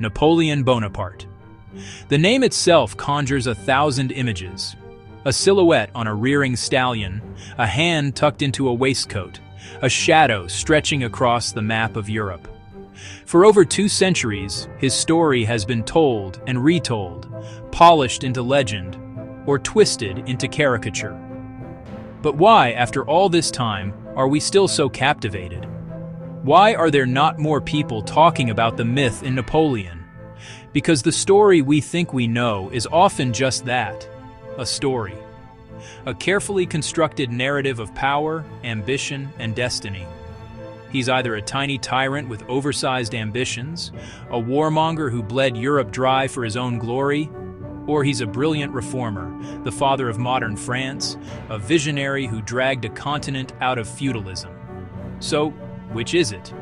Napoleon Bonaparte. The name itself conjures 1,000 images. A silhouette on a rearing stallion, a hand tucked into a waistcoat, a shadow stretching across the map of Europe. For over 2 centuries, his story has been told and retold, polished into legend, or twisted into caricature. But why, after all this time, are we still so captivated? Why are there not more people talking about the myth in Napoleon? Because the story we think we know is often just that, a story. A carefully constructed narrative of power, ambition, and destiny. He's either a tiny tyrant with oversized ambitions, a warmonger who bled Europe dry for his own glory, or he's a brilliant reformer, the father of modern France, a visionary who dragged a continent out of feudalism. So, which is it?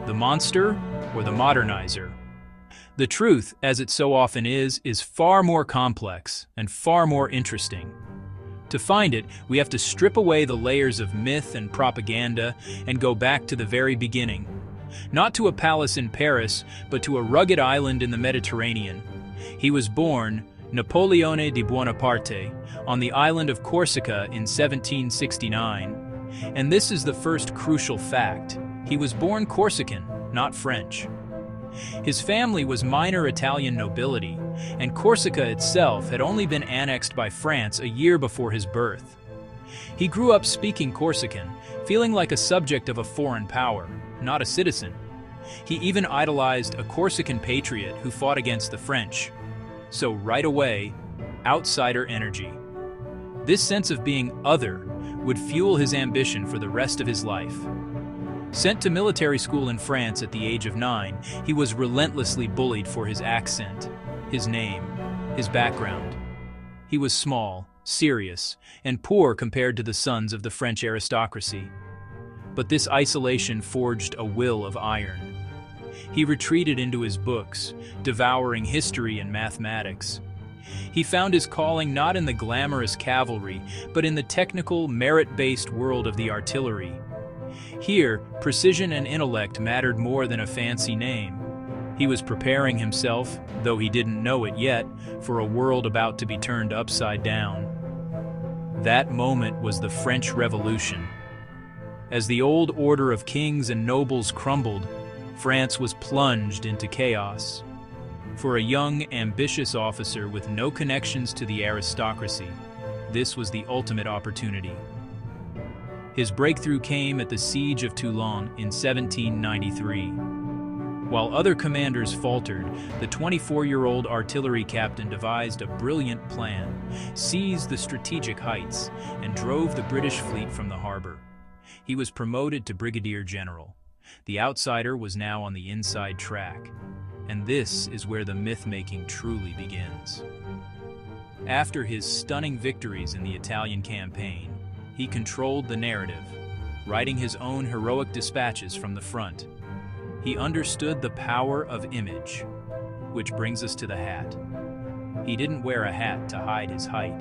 The monster or the modernizer? The truth, as it so often is far more complex and far more interesting. To find it, we have to strip away the layers of myth and propaganda and go back to the very beginning. Not to a palace in Paris, but to a rugged island in the Mediterranean. He was born, Napoleone di Bonaparte, on the island of Corsica in 1769. And this is the first crucial fact. He was born Corsican, not French. His family was minor Italian nobility, and Corsica itself had only been annexed by France a year before his birth. He grew up speaking Corsican, feeling like a subject of a foreign power, not a citizen. He even idolized a Corsican patriot who fought against the French. So right away, outsider energy. This sense of being other would fuel his ambition for the rest of his life. Sent to military school in France at the age of 9, he was relentlessly bullied for his accent, his name, his background. He was small, serious, and poor compared to the sons of the French aristocracy. But this isolation forged a will of iron. He retreated into his books, devouring history and mathematics. He found his calling not in the glamorous cavalry, but in the technical, merit-based world of the artillery. Here, precision and intellect mattered more than a fancy name. He was preparing himself, though he didn't know it yet, for a world about to be turned upside down. That moment was the French Revolution. As the old order of kings and nobles crumbled, France was plunged into chaos. For a young, ambitious officer with no connections to the aristocracy, this was the ultimate opportunity. His breakthrough came at the Siege of Toulon in 1793. While other commanders faltered, the 24-year-old artillery captain devised a brilliant plan, seized the strategic heights, and drove the British fleet from the harbor. He was promoted to brigadier general. The outsider was now on the inside track, and this is where the myth-making truly begins. After his stunning victories in the Italian campaign, he controlled the narrative, writing his own heroic dispatches from the front. He understood the power of image, which brings us to the hat. He didn't wear a hat to hide his height.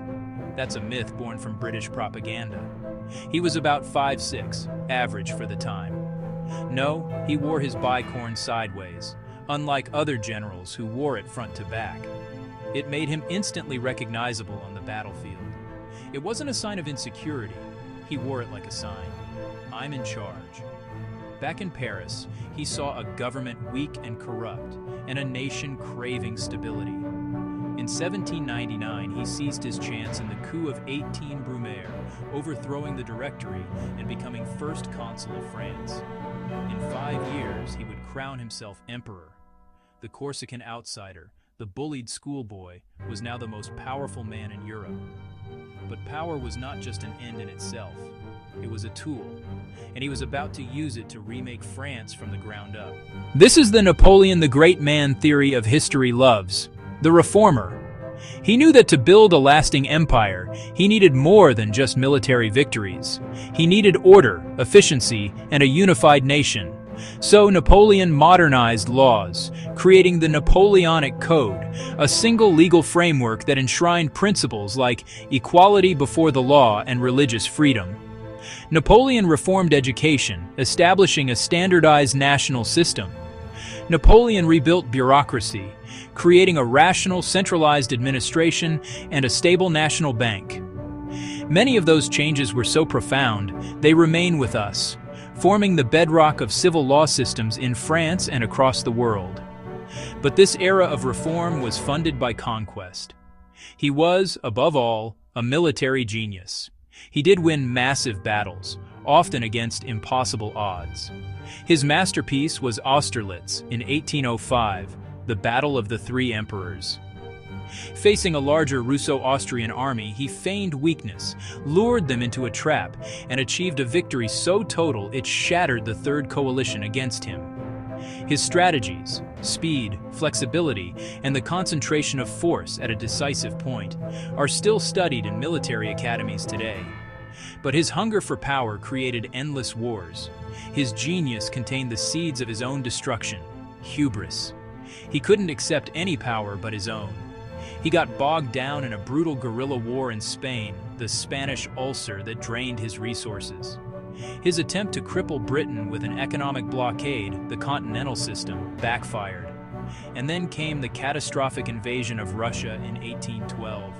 That's a myth born from British propaganda. He was about 5'6", average for the time. No, he wore his bicorn sideways, unlike other generals who wore it front to back. It made him instantly recognizable on the battlefield. It wasn't a sign of insecurity. He wore it like a sign. I'm in charge. Back in Paris, he saw a government weak and corrupt, and a nation craving stability. In 1799, he seized his chance in the coup of 18 Brumaire, overthrowing the Directory and becoming first consul of France. In 5 years, he would crown himself emperor. The Corsican outsider, the bullied schoolboy, was now the most powerful man in Europe. But power was not just an end in itself. It was a tool, and he was about to use it to remake France from the ground up. This is the Napoleon the Great Man theory of history loves, the reformer. He knew that to build a lasting empire, he needed more than just military victories. He needed order, efficiency, and a unified nation. So Napoleon modernized laws, creating the Napoleonic Code, a single legal framework that enshrined principles like equality before the law and religious freedom. Napoleon reformed education, establishing a standardized national system. Napoleon rebuilt bureaucracy, creating a rational, centralized administration and a stable national bank. Many of those changes were so profound, they remain with us, forming the bedrock of civil law systems in France and across the world. But this era of reform was funded by conquest. He was, above all, a military genius. He did win massive battles, often against impossible odds. His masterpiece was Austerlitz in 1805, the Battle of the Three Emperors. Facing a larger Russo-Austrian army, he feigned weakness, lured them into a trap, and achieved a victory so total it shattered the Third Coalition against him. His strategies, speed, flexibility, and the concentration of force at a decisive point are still studied in military academies today. But his hunger for power created endless wars. His genius contained the seeds of his own destruction, hubris. He couldn't accept any power but his own. He got bogged down in a brutal guerrilla war in Spain, the Spanish ulcer that drained his resources. His attempt to cripple Britain with an economic blockade, the continental system, backfired. And then came the catastrophic invasion of Russia in 1812.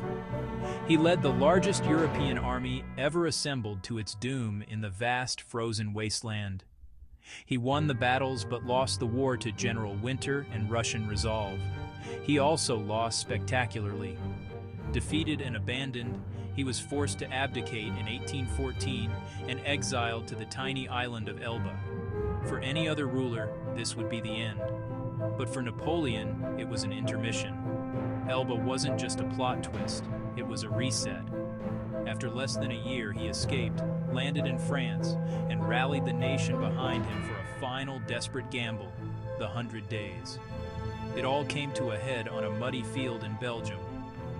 He led the largest European army ever assembled to its doom in the vast frozen wasteland. He won the battles but lost the war to General Winter and Russian resolve. He also lost spectacularly. Defeated and abandoned, he was forced to abdicate in 1814 and exiled to the tiny island of Elba. For any other ruler, this would be the end. But for Napoleon, it was an intermission. Elba wasn't just a plot twist, it was a reset. After less than a year, he escaped, landed in France, and rallied the nation behind him for a final desperate gamble, the 100 Days. It all came to a head on a muddy field in Belgium.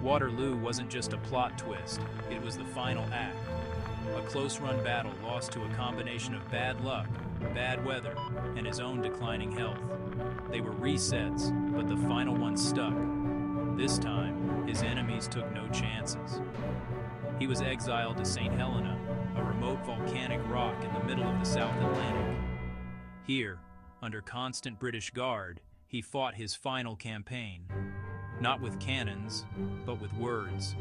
Waterloo wasn't just a plot twist, it was the final act. A close-run battle lost to a combination of bad luck, bad weather, and his own declining health. They were resets, but the final one stuck. This time, his enemies took no chances. He was exiled to St. Helena, a remote volcanic rock in the middle of the South Atlantic. Here, under constant British guard, he fought his final campaign. Not with cannons, but with words.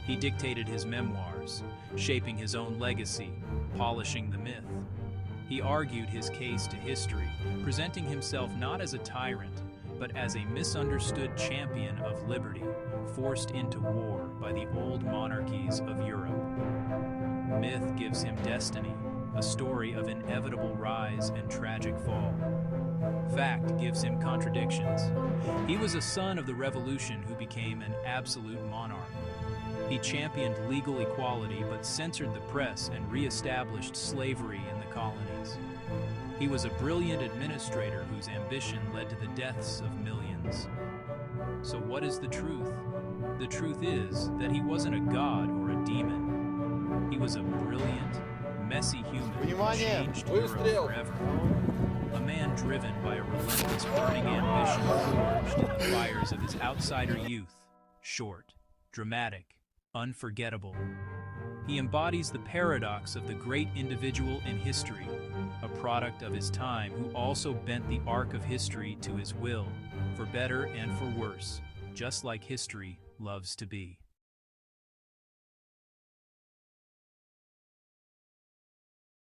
He dictated his memoirs, shaping his own legacy, polishing the myth. He argued his case to history, presenting himself not as a tyrant, but as a misunderstood champion of liberty, forced into war by the old monarchies of Europe. Myth gives him destiny, a story of inevitable rise and tragic fall. Fact gives him contradictions. He was a son of the Revolution who became an absolute monarch. He championed legal equality but censored the press and re-established slavery in the colonies. He was a brilliant administrator whose ambition led to the deaths of millions. So what is the truth? The truth is that he wasn't a god or a demon. He was a brilliant, messy human who changed Europe forever. A man driven by a relentless burning ambition forged in the fires of his outsider youth. Short, dramatic, unforgettable. He embodies the paradox of the great individual in history, a product of his time who also bent the arc of history to his will, for better and for worse, just like history loves to be.